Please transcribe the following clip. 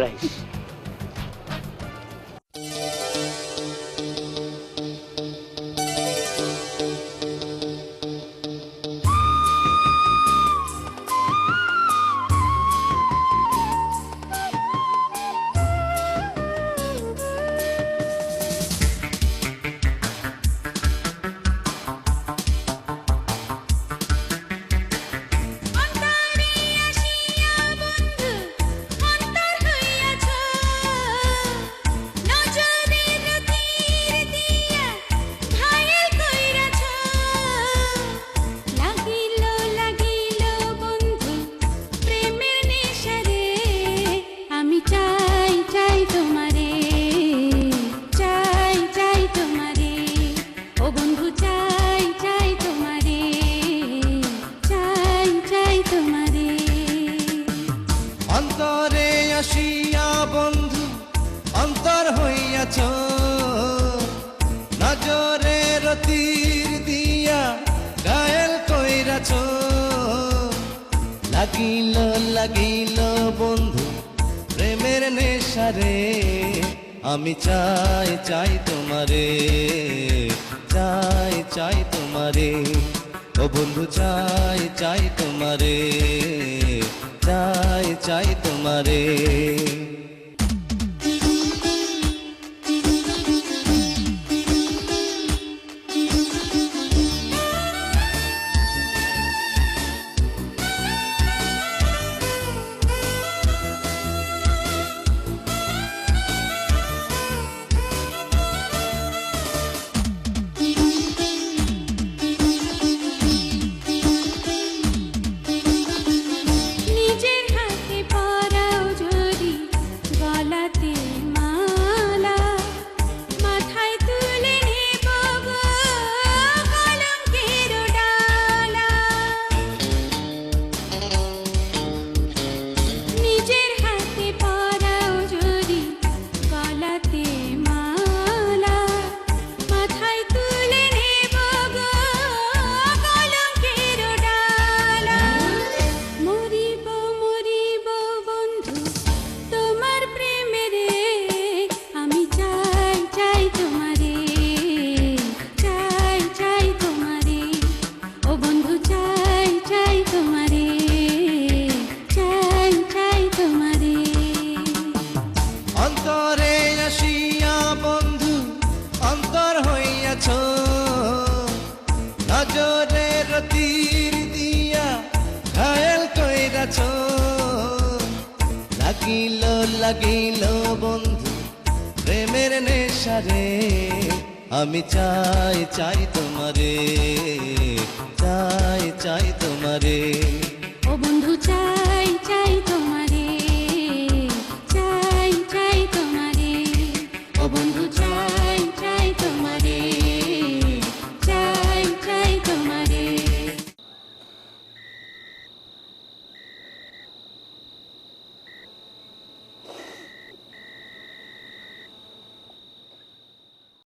Rice. অন্তরে আসিয়া বন্ধু অন্তর হইয়াছ, নজরের তীর দিয়া ঘায়েল কইরাছ। লাগিল লাগিল বন্ধু প্রেমের নেশারে, আমি চাই চাই তোমারে, চাই চাই তোমারে, ও বন্ধু চাই চাই তোমারে, চাই চাই তোমারে। অন্তরে আসিয়া বন্ধু অন্তর হইয়াছ, নজরের তীর দিয়া ঘায়েল কইরাছ। লাগিল লাগিল বন্ধু প্রেমের নেশারে, আমি চাই চাই তোমারে।